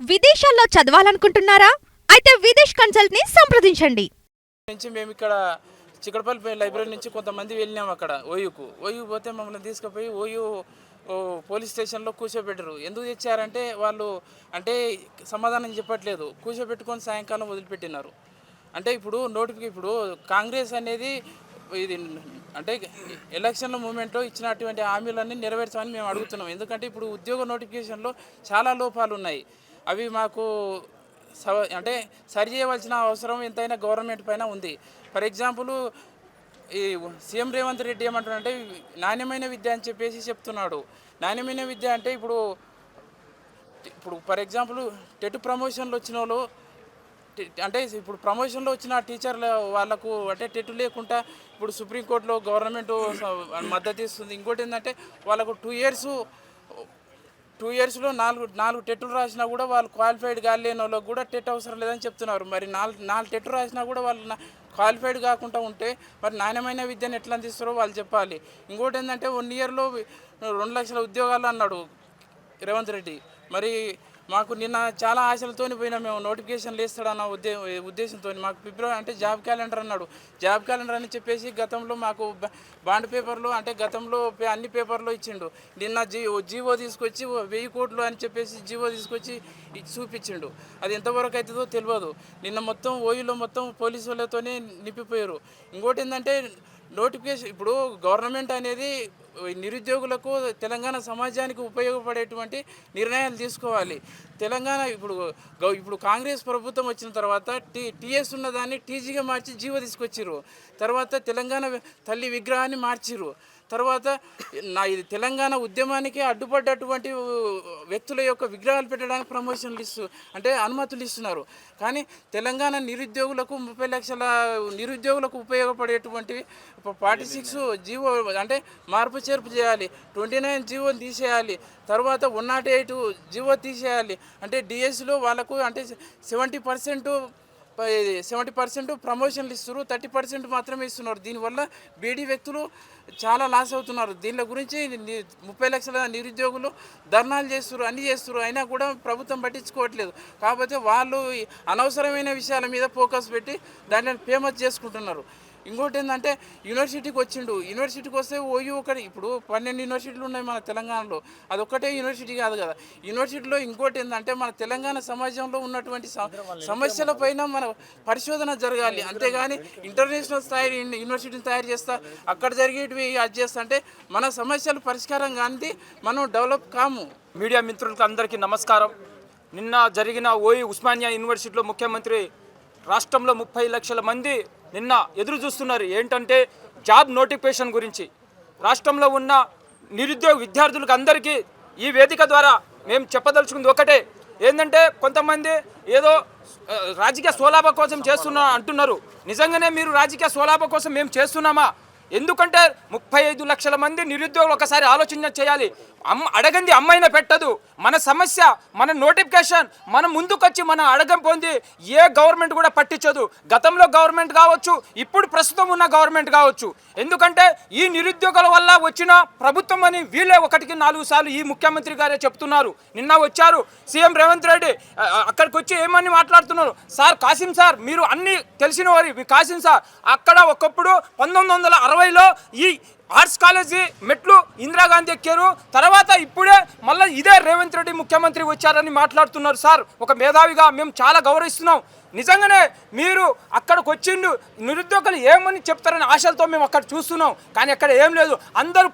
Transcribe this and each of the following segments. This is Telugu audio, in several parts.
విదేశాల్లో చదవాలనుకుంటున్నారా? అయితే విదేశ్ కన్సల్ట్ ని సంప్రదించండి. మేము ఇక్కడ చిక్కడపల్లి లైబ్రరీ నుంచి కొంతమంది వెళ్ళినాం. అక్కడ ఓయూ పోతే మమ్మల్ని తీసుకుపోయి ఓయూ పోలీస్ స్టేషన్లో కూర్చోబెట్టరు. ఎందుకు తెచ్చారంటే వాళ్ళు అంటే సమాధానం చెప్పట్లేదు. కూర్చోబెట్టుకొని సాయంకాలం వదిలిపెట్టినారు. అంటే ఇప్పుడు కాంగ్రెస్ అనేది ఇది అంటే ఎలక్షన్ల మూమెంట్లో ఇచ్చినటువంటి హామీలన్నీ నెరవేర్చాలని మేము అడుగుతున్నాం. ఎందుకంటే ఇప్పుడు ఉద్యోగ నోటిఫికేషన్లో చాలా లోపాలు ఉన్నాయి. అవి మాకు అంటే సరి చేయవలసిన అవసరం ఎంతైనా గవర్నమెంట్ పైన ఉంది. ఫర్ ఎగ్జాంపుల్ ఈ సీఎం రేవంత్ రెడ్డి ఏమంటున్నాడంటే నాణ్యమైన విద్య అని చెప్పేసి చెప్తున్నాడు. నాణ్యమైన విద్య అంటే ఇప్పుడు ఫర్ ఎగ్జాంపుల్ టెట్ ప్రమోషన్లు వచ్చిన వాళ్ళు అంటే ఇప్పుడు ప్రమోషన్లో వచ్చిన టీచర్ల వాళ్ళకు అంటే టెట్ లేకుండా ఇప్పుడు సుప్రీంకోర్టులో గవర్నమెంట్ మద్దతు ఇస్తుంది. ఇంకోటి ఏంటంటే వాళ్ళకు 2 ఇయర్స్లో నాలుగు టెట్లు రాసినా కూడా వాళ్ళు క్వాలిఫైడ్ కాలేని వాళ్ళకి కూడా టెట్ అవసరం లేదని చెప్తున్నారు. మరి నాలుగు టెట్లు రాసినా కూడా వాళ్ళు క్వాలిఫైడ్ కాకుండా ఉంటే మరి నాణ్యమైన విద్యను ఎట్లా అందిస్తారో వాళ్ళు చెప్పాలి. ఇంకోటి ఏంటంటే 1 ఇయర్లో 2 లక్షల ఉద్యోగాలు అన్నాడు రేవంత్ రెడ్డి. మరి మాకు నిన్న చాలా ఆశలతో పోయినా మేము నోటిఫికేషన్లు వేస్తాడన్న ఉద్దేశంతో మాకు ఫిబ్రవరి అంటే జాబ్ క్యాలెండర్ అన్నాడు. జాబ్ క్యాలెండర్ అని చెప్పేసి గతంలో మాకు బాండ్ పేపర్లో అంటే గతంలో అన్ని పేపర్లో ఇచ్చిండు. నిన్న జీవో తీసుకొచ్చి 1000 కోట్లు అని చెప్పేసి జీవో తీసుకొచ్చి చూపించిండు. అది ఎంతవరకు అవుతుందో తెలియదు. నిన్న మొత్తం ఓయూలో మొత్తం పోలీసు వాళ్ళతోనే నింపిపోయారు. ఇంకోటి ఏంటంటే నోటిఫికేషన్ ఇప్పుడు గవర్నమెంట్ అనేది నిరుద్యోగులకు తెలంగాణ సమాజానికి ఉపయోగపడేటువంటి నిర్ణయాలు తీసుకోవాలి. తెలంగాణ ఇప్పుడు కాంగ్రెస్ ప్రభుత్వం వచ్చిన తర్వాత టీఎస్ ఉన్నదాన్ని టీజీగా మార్చి జీవో తీసుకొచ్చిర్రు. తర్వాత తెలంగాణ తల్లి విగ్రహాన్ని మార్చిర్రు. తర్వాత ఇది తెలంగాణ ఉద్యమానికి అడ్డుపడ్డటువంటి వ్యక్తుల యొక్క విగ్రహాలు పెట్టడానికి ప్రమోషన్లు అంటే అనుమతులు ఇస్తున్నారు. కానీ తెలంగాణ నిరుద్యోగులకు 30 లక్షల నిరుద్యోగులకు ఉపయోగపడేటువంటి 46 జీవో అంటే మార్పు చేర్పు చేయాలి. 29 జీవోని తీసేయాలి. తర్వాత 108 జీవో తీసేయాలి. అంటే డిఎస్సిలో వాళ్ళకు అంటే 70% ప్రమోషన్లు ఇస్తున్నారు, 30% మాత్రమే ఇస్తున్నారు. దీనివల్ల బీడీ వ్యక్తులు చాలా లాస్ అవుతున్నారు. దీని గురించి 30 లక్షల నిరుద్యోగులు ధర్నాలు చేస్తున్నారు, అన్నీ చేస్తున్నారు. అయినా కూడా ప్రభుత్వం పట్టించుకోవట్లేదు. కాకపోతే వాళ్ళు అనవసరమైన విషయాల మీద ఫోకస్ పెట్టి దాన్ని ఫేమస్ చేసుకుంటున్నారు. ఇంకోటి ఏంటంటే యూనివర్సిటీకి వచ్చిండు. యూనివర్సిటీకి వస్తే ఓయూ ఒకటి ఇప్పుడు 12 యూనివర్సిటీలు ఉన్నాయి మన తెలంగాణలో. అదొక్కటే యూనివర్సిటీ కాదు కదా. యూనివర్సిటీలో ఇంకోటి ఏంటంటే మన తెలంగాణ సమాజంలో ఉన్నటువంటి సమస్యల పైన మన పరిశోధన జరగాలి. అంతేగాని ఇంటర్నేషనల్ స్థాయి యూనివర్సిటీని తయారు చేస్తా అక్కడ జరిగేటివి అది చేస్తా అంటే మన సమస్యలు పరిష్కారం కానీ మనం డెవలప్ కాము. మీడియా మిత్రులకు అందరికీ నమస్కారం. నిన్న జరిగిన ఓయూ ఉస్మానియా యూనివర్సిటీలో ముఖ్యమంత్రి రాష్ట్రంలో 30 లక్షల మంది నిన్న ఎదురు చూస్తున్నారు. ఏంటంటే జాబ్ నోటిఫికేషన్ గురించి. రాష్ట్రంలో ఉన్న నిరుద్యోగ విద్యార్థులకు అందరికీ ఈ వేదిక ద్వారా మేము చెప్పదలుచుకుంది ఒకటే, ఏంటంటే కొంతమంది ఏదో రాజకీయ స్వలాభ కోసం అంటున్నారు. నిజంగానే మీరు రాజకీయ స్వలాభ కోసం మేము చేస్తున్నామా? ఎందుకంటే 35 లక్షల మంది నిరుద్యోగులు ఒకసారి ఆలోచన చేయాలి. అడగంది అమ్మాయిన పెట్టదు. మన సమస్య, మన నోటిఫికేషన్ మన ముందుకొచ్చి మనం అడగపోయింది ఏ గవర్నమెంట్ కూడా పట్టించదు. గతంలో గవర్నమెంట్ కావచ్చు, ఇప్పుడు ప్రస్తుతం ఉన్న గవర్నమెంట్ కావచ్చు. ఎందుకంటే ఈ నిరుద్యోగుల వల్ల వచ్చిన ప్రభుత్వం అని వీళ్ళే 1కి 4 సార్లు ఈ ముఖ్యమంత్రి గారే చెప్తున్నారు. నిన్న వచ్చారు సీఎం రేవంత్ రెడ్డి, అక్కడికి వచ్చి ఏమని మాట్లాడుతున్నారు. సార్ కాసిం సార్, మీరు అన్నీ తెలిసిన వారి మీ కాసిం సార్, అక్కడ ఒకప్పుడు 1960లో ఈ ఆర్ట్స్ కాలేజీ మెట్లు ఇందిరాగాంధీ ఎక్కారు. తర్వాత ఇప్పుడే మళ్ళీ ఇదే రేవంత్ రెడ్డి ముఖ్యమంత్రి వచ్చారని మాట్లాడుతున్నారు. సార్, ఒక మేధావిగా మేము చాలా గౌరవిస్తున్నాం. నిజంగానే మీరు అక్కడికి వచ్చిండు నిరుద్యోగులు ఏమని చెప్తారని ఆశలతో మేము అక్కడ చూస్తున్నాం. కానీ అక్కడ ఏం లేదు. అందరూ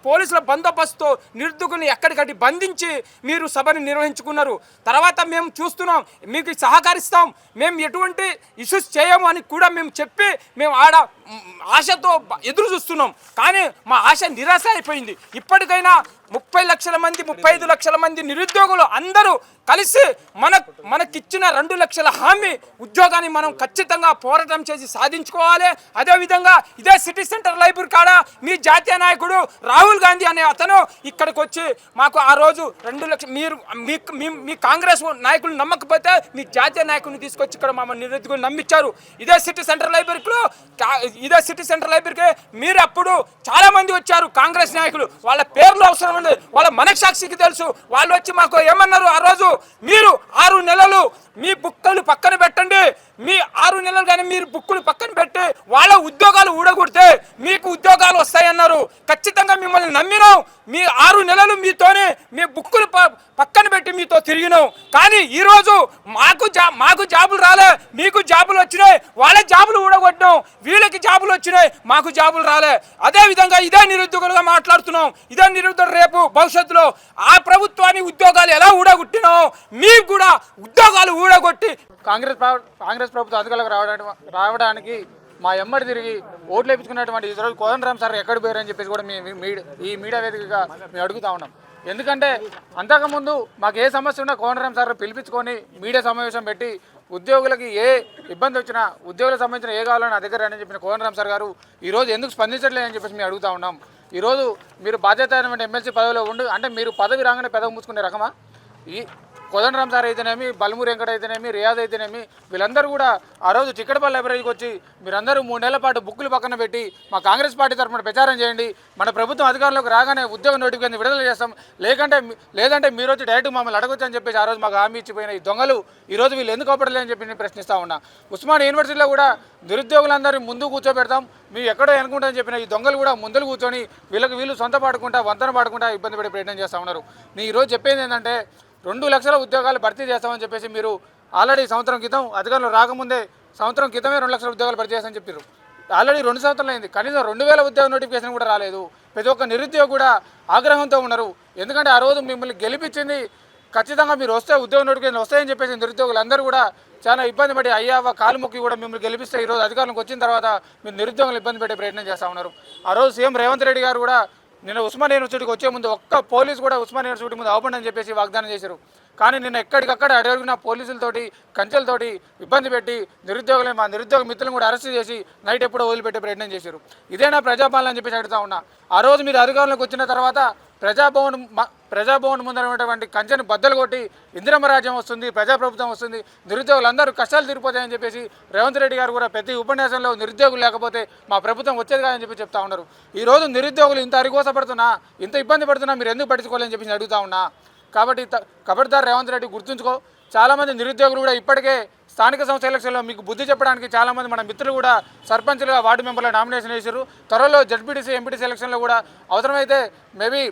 పోలీసుల బందోబస్తుతో నిరుద్యోగుల్ని ఎక్కడికట్టి బంధించి మీరు సభని నిర్వహించుకున్నారు. తర్వాత మేము చూస్తున్నాం, మీకు సహకరిస్తాం, మేము ఎటువంటి ఇష్యూస్ చేయము అని కూడా మేము చెప్పి మేము ఆడ ఆశతో ఎదురు చూస్తున్నాం. కానీ మా ఆశ నిరాశ అయిపోయింది. ఇప్పటికైనా 30 లక్షల మంది 35 లక్షల మంది నిరుద్యోగులు అందరూ కలిసి మనకిచ్చిన 2 లక్షల హామీ ఉద్యోగాన్ని మనం ఖచ్చితంగా పోరాటం చేసి సాధించుకోవాలి. అదేవిధంగా ఇదే సిటీ సెంటర్ లైబ్రరీ కాడ మీ జాతీయ నాయకుడు రాహుల్ గాంధీ అనే అతను ఇక్కడికి వచ్చి మాకు ఆ రోజు 2 లక్షలు మీరు మీ కాంగ్రెస్ నాయకులు నమ్మకపోతే మీ జాతీయ నాయకుడిని తీసుకొచ్చి ఇక్కడ మా నిరుద్యోగులు నమ్మించారు. ఇదే సిటీ సెంటర్ లైబ్రరీకి మీరు అప్పుడు చాలా మంది వచ్చారు కాంగ్రెస్ నాయకులు. వాళ్ళ పేర్లు అవసరం ఉంది, వాళ్ళ మనస్సాక్షికి తెలుసు. వాళ్ళు వచ్చి మాకు ఏమన్నారు ఆ రోజు, మీరు 6 నెలలు మీ బుక్కులు పక్కన పెట్టండి, మీ 6 నెలలు కానీ మీరు బుక్కులు పక్కన పెట్టి వాళ్ళ ఉద్యోగాలు ఊడగొడితే మీకు ఉద్యోగాలు వస్తాయన్నారు. ఖచ్చితంగా మిమ్మల్ని నమ్మినాం. మీ 6 నెలలు మీతోనే మీ బుక్కులు పక్కన పెట్టి మీతో తిరిగినాం. కానీ ఈరోజు మాకు జాబులు రాలే, మీకు జాబులు వచ్చినాయి. వాళ్ళ జాబులు ఊడగొట్టినాం, వీళ్ళకి జాబులు వచ్చినాయి, మాకు జాబులు రాలే. అదేవిధంగా ఇదే నిరుద్యోగులుగా మాట్లాడుతున్నాం. ఇదే నిరుద్యోగులు రేపు భవిష్యత్తులో ఆ ప్రభుత్వాన్ని ఉద్యోగాలు ఎలా ఊడగొట్టినాం, మీకు కూడా ఉద్యోగాలు ఊడగొట్టి కాంగ్రెస్ ప్రభుత్వం అధికారులకు రావడానికి మా ఎమ్మడి తిరిగి ఓట్లు వేయించుకున్నటువంటి ఈరోజు కోదండరామ్ సార్ ఎక్కడ పోయారని చెప్పేసి కూడా ఈ మీడియా వేదికగా మేము అడుగుతా ఉన్నాం. ఎందుకంటే అంతకుముందు మాకు ఏ సమస్య ఉన్నా కోదండరామ్ సార్ పిలిపించుకొని మీడియా సమావేశం పెట్టి ఉద్యోగులకి ఏ ఇబ్బంది వచ్చినా ఉద్యోగులకు సంబంధించిన ఏ కావాలని నా దగ్గర అని చెప్పిన కోదండరామ్ సార్ గారు ఈరోజు ఎందుకు స్పందించట్లేదని చెప్పేసి మేము అడుగుతా ఉన్నాం. ఈరోజు మీరు బాధ్యత అయినటువంటి ఎమ్మెల్సీ పదవిలో ఉండి అంటే మీరు పదవి రాగానే పెదవి మూసుకునే రకమా? ఈ కోదండరామ్ సార్ అయితేనేమి, బల్మూరి వెంకట అయితేనేమి, రియాజ్ అయితేనేమి, వీళ్ళందరూ కూడా ఆ రోజు చిక్కడపల్లి లైబ్రరీకి వచ్చి మీరందరూ 3 నెలల పాటు బుక్కులు పక్కన పెట్టి మా కాంగ్రెస్ పార్టీ తరఫున ప్రచారం చేయండి, మన ప్రభుత్వం అధికారంలోకి రాగానే ఉద్యోగ నోటిఫికేషన్ విడుదల చేస్తాం, లేదంటే మీరు వచ్చి డైరెక్ట్ మమ్మల్ని అడగొచ్చు అని చెప్పేసి ఆ రోజు మాకు హామీ ఇచ్చిపోయిన ఈ దొంగలు ఈరోజు వీళ్ళు ఎందుకు అవపడలేదని చెప్పి నేను ప్రశ్నిస్తూ ఉన్నా. ఉస్మానియా యూనివర్సిటీలో కూడా నిరుద్యోగులందరినీ ముందు కూర్చోబెడతాం, మీరు ఎక్కడో అనుకుంటారని చెప్పిన ఈ దొంగలు కూడా ముందలు కూర్చొని వీళ్ళు సొంత పాడుకుంటా వంతన పాడుకుంటా ఇబ్బంది పడే ప్రయత్నం చేస్తూ ఉన్నారు. నేను ఈరోజు చెప్పేది ఏంటంటే 2 లక్షల ఉద్యోగాలు భర్తీ చేస్తామని చెప్పేసి మీరు ఆల్రెడీ సంవత్సరం క్రితం అధికారంలో రాకముందే సంవత్సరం క్రితమే 2 లక్షల ఉద్యోగాలు భర్తీ చేస్తామని చెప్పారు. ఆల్రెడీ 2 సంవత్సరాలు అయింది, కనీసం 2000 ఉద్యోగ నోటిఫికేషన్ కూడా రాలేదు. ప్రతి ఒక్క నిరుద్యోగి కూడా ఆగ్రహంతో ఉన్నారు. ఎందుకంటే ఆ రోజు మిమ్మల్ని గెలిపించింది ఖచ్చితంగా మీరు వస్తే ఉద్యోగ నోటిఫికేషన్ వస్తాయని చెప్పేసి నిరుద్యోగులందరూ కూడా చాలా ఇబ్బంది పడి అయ్యావ కాలు మొక్కి కూడా మిమ్మల్ని గెలిపిస్తే ఈరోజు అధికారంలోకి వచ్చిన తర్వాత మీరు నిరుద్యోగులు ఇబ్బంది పెట్టే ప్రయత్నం చేస్తూ ఉన్నారు. ఆ రోజు సీఎం రేవంత్ రెడ్డి గారు కూడా నిన్న ఉస్మానియా యూనివర్సిటీకి వచ్చే ముందు ఒక్క పోలీసు కూడా ఉస్మానియా యూనివర్సిటీ ముందు అవపండి అని చెప్పేసి వాగ్దానం చేశారు. కానీ నిన్న ఎక్కడికక్కడ అడిగిన పోలీసులతోటి కంచెలతోటి ఇబ్బంది పెట్టి మా నిరుద్యోగ మిత్రులను కూడా అరెస్ట్ చేసి నైట్ ఎప్పుడో వదిలిపెట్టే ప్రయత్నం చేశారు. ఇదేనా ప్రజాపాలన అని చెప్పేసి అడుగుతా ఉన్నా. ఆ రోజు మీరు అధికారంలోకి వచ్చిన తర్వాత ప్రజాభవన్ ముందర ఉన్నటువంటి కంచెను బద్దలు కొట్టి ఇందిరమ్మ రాజ్యం వస్తుంది, ప్రజాప్రభుత్వం వస్తుంది, నిరుద్యోగులందరూ కష్టాలు తీరిపోతాయని చెప్పేసి రేవంత్ రెడ్డి గారు కూడా ప్రతి ఉపన్యాసంలో నిరుద్యోగులు లేకపోతే మా ప్రభుత్వం వచ్చేది కాదని చెప్పి చెప్తా ఉన్నారు. ఈరోజు నిరుద్యోగులు ఇంత అరిగోసపడుతున్నా, ఇంత ఇబ్బంది పడుతున్నా మీరు ఎందుకు పట్టించుకోవాలని చెప్పేసి అడుగుతా ఉన్నా. కాబట్టి కబడ్దార్ రేవంత్ రెడ్డి గుర్తుంచుకో. చాలామంది నిరుద్యోగులు కూడా ఇప్పటికే స్థానిక సంస్థ ఎలక్షన్లో మీకు బుద్ధి చెప్పడానికి చాలామంది మన మిత్రులు కూడా సర్పంచ్లుగా వార్డు మెంబర్ల నామినేషన్ చేశారు. త్వరలో జడ్పీటీసీ ఎంపీటీసీ ఎలక్షన్లో కూడా అవసరమైతే మేబీ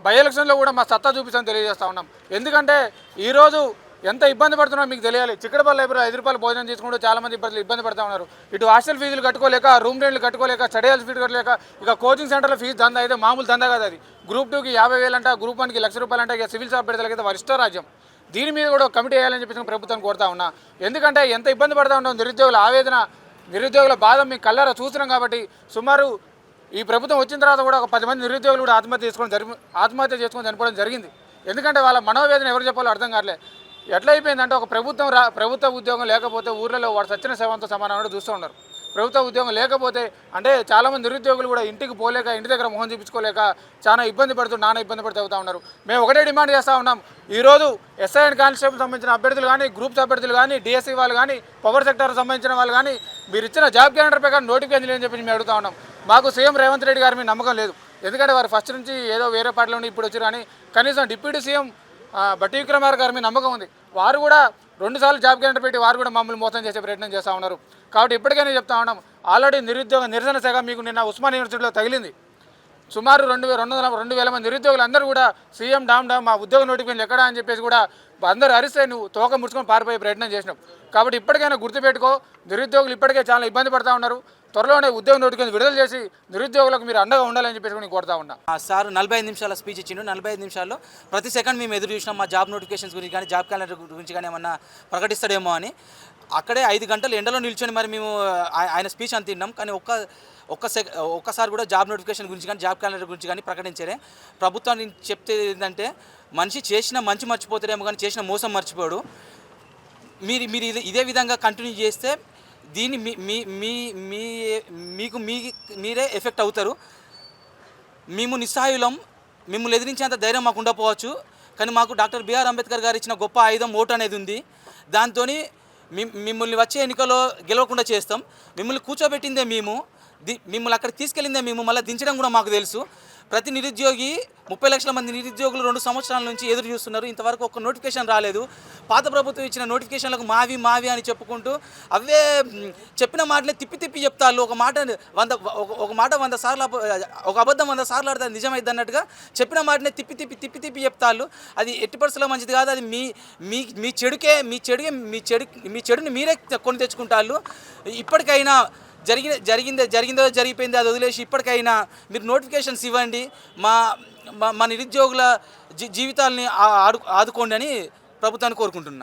బై ఎలక్షన్లో కూడా మా సత్తా చూపిస్తామని తెలియజేస్తా ఉన్నాం. ఎందుకంటే ఈరోజు ఎంత ఇబ్బంది పడుతున్నా మీకు తెలియాలి. చిక్కడపల్లి లైబ్రరీ 5 రూపాయలు భోజనం చేసుకుంటూ చాలామంది ఇబ్బంది పడుతూ ఉన్నారు. ఇటు హాస్టల్ ఫీజులు కట్టుకోలేక, రూమ్ రెంట్లు కట్టుకోలేక, స్టడీ హాల్ ఫీజు కట్టలేక, ఇక కోచింగ్ సెంటర్లో ఫీజు దందా అయితే మామూలు దందా కాదు. అది గ్రూప్ 2కి 50,000 అంట, గ్రూప్ 1కి ₹1,00,000 అంట. ఇక సివిల్ సబ్ పెడతలకైతే వరిష్ట రాజ్యం. దీని మీద కూడా కమిటీ వేయాలని చెప్పేసి ప్రభుత్వాన్ని కోరుతా ఉన్నా. ఎందుకంటే ఎంత ఇబ్బంది పడుతూ ఉన్నాం, నిరుద్యోగుల ఆవేదన, నిరుద్యోగుల బాధ మీకు కళ్ళారా చూస్తున్నాం. కాబట్టి సుమారు ఈ ప్రభుత్వం వచ్చిన తర్వాత కూడా ఒక 10 మంది నిరుద్యోగులు కూడా ఆత్మహత్య చేసుకొని చనిపోవడం జరిగింది. ఎందుకంటే వాళ్ళ మనోవేదన ఎవరు చెప్పాలో అర్థం కావట్లే. ఎట్లా అయిపోయిందంటే ఒక ప్రభుత్వ ఉద్యోగం లేకపోతే ఊర్లలో వాడు సచ్చిన సేవంతో సమానంగా చూస్తూ ఉన్నారు. ప్రభుత్వ ఉద్యోగం లేకపోతే అంటే చాలామంది నిరుద్యోగులు కూడా ఇంటికి పోలేక, ఇంటి దగ్గర మొహం చూపించుకోలేక చాలా ఇబ్బంది పడుతూ అవుతూ ఉన్నారు. మేము ఒకటే డిమాండ్ చేస్తూ ఉన్నాం. ఈరోజు ఎస్ఐ అండ్ కానిస్టేబుల్ సంబంధించిన అభ్యర్థులు కానీ, గ్రూప్స్ అభ్యర్థులు కానీ, డిఎస్సీ వాళ్ళు కానీ, పవర్ సెక్టర్ సంబంధించిన వాళ్ళు కానీ మీరు ఇచ్చిన జాబ్ క్యాలెండర్ ప్రకారం నోటిఫికేషన్ లేదని చెప్పి మేము అడుగుతా ఉన్నాం. మాకు సీఎం రేవంత్ రెడ్డి గారి మీద నమ్మకం లేదు. ఎందుకంటే వారు ఫస్ట్ నుంచి ఏదో వేరే పార్టీలో ఉండి ఇప్పుడు వచ్చారు. కానీ కనీసం డిప్యూటీ సీఎం బట్టి విక్రమార్క గారి మీద నమ్మకం ఉంది. వారు కూడా 2 సార్లు జాబ్ క్యాలెండర్ పెట్టి వారు కూడా మమ్మల్ని మోసం చేసే ప్రయత్నం చేస్తూ ఉన్నారు. కాబట్టి ఇప్పటికైనా చెప్తా ఉన్నాం, ఆల్రెడీ నిరుద్యోగ నిరసన శాఖ మీకు నిన్న ఉస్మానియా యూనివర్సిటీలో తగిలింది. సుమారు 2,000 మంది నిరుద్యోగులు అందరూ కూడా సీఎం డామ్ మా ఉద్యోగ నోటిఫికేషన్ ఎక్కడా అని చెప్పేసి కూడా అందరూ అరిస్తే నువ్వు తోక ముడుచుకొని పారిపోయే ప్రయత్నం చేసినావు. కాబట్టి ఇప్పటికైనా గుర్తుపెట్టుకో, నిరుద్యోగులు ఇప్పటికే చాలా ఇబ్బంది పడుతూ ఉన్నారు. త్వరలోనే ఉద్యోగ నోటిఫికేషన్ విడుదల చేసి నిరుద్యోగులకు మీరు అండగా ఉండాలని చెప్పేసి నేను కోరుతా ఉన్నా. సార్ 45 నిమిషాల స్పీచ్ ఇచ్చిండు. 45 నిమిషాల్లో ప్రతి సెకండ్ మేము ఎదురు చూసినాం మా జాబ్ నోటిఫికేషన్స్ గురించి కానీ, జాబ్ క్యాలెండర్ గురించి కానీ ఏమన్నా ప్రకటిస్తాడేమో అని. అక్కడే 5 గంటలు ఎండలో నిల్చొని మరి మేము ఆయన స్పీచ్ అంత తిన్నాం. కానీ ఒక్కసారి కూడా జాబ్ నోటిఫికేషన్ గురించి కానీ, జాబ్ క్యాలెండర్ గురించి కానీ ప్రకటించారే. ప్రభుత్వాన్ని చెప్తే ఏంటంటే మనిషి చేసిన మంచి మర్చిపోతాడేమో కానీ చేసిన మోసం మర్చిపోడు. మీరు ఇదే విధంగా కంటిన్యూ చేస్తే దీన్ని మీకు మీరే ఎఫెక్ట్ అవుతారు. మేము నిస్సహాయులం, మిమ్మల్ని ఎదిరించేంత ధైర్యం మాకు ఉండకపోవచ్చు. కానీ మాకు డాక్టర్ బిఆర్ అంబేద్కర్ గారు ఇచ్చిన గొప్ప ఆయుధం ఓటు అనేది ఉంది. దాంతో మిమ్మల్ని వచ్చే ఎన్నికల్లో గెలవకుండా చేస్తాం. మిమ్మల్ని కూర్చోబెట్టిందే మేము, మిమ్మల్ని అక్కడికి తీసుకెళ్ళిందే మేము, మళ్ళీ దించడం కూడా మాకు తెలుసు. ప్రతి నిరుద్యోగి 30 లక్షల మంది నిరుద్యోగులు 2 సంవత్సరాల నుంచి ఎదురు చూస్తున్నారు. ఇంతవరకు ఒక్క నోటిఫికేషన్ రాలేదు. పాత ప్రభుత్వం ఇచ్చిన నోటిఫికేషన్లకు మావి అని చెప్పుకుంటూ అవే చెప్పిన మాటలే తిప్పి చెప్తారు. ఒక మాట 100 సార్లు ఒక అబద్ధం 100 సార్లు ఆడితే నిజమైంది అన్నట్టుగా చెప్పిన మాటనే తిప్పి చెప్తారు. అది ఎట్టి పరిస్థితుల్లో మంచిది కాదు. అది మీ చెడుని మీరే కొని తెచ్చుకుంటారు. ఇప్పటికైనా జరిగిందో జరిగిపోయింది, అది వదిలేసి ఇప్పటికైనా మీరు నోటిఫికేషన్స్ ఇవ్వండి, మా నిరుద్యోగుల జీవితాలని ఆదుకోండి అని ప్రభుత్వాన్ని కోరుకుంటున్నా.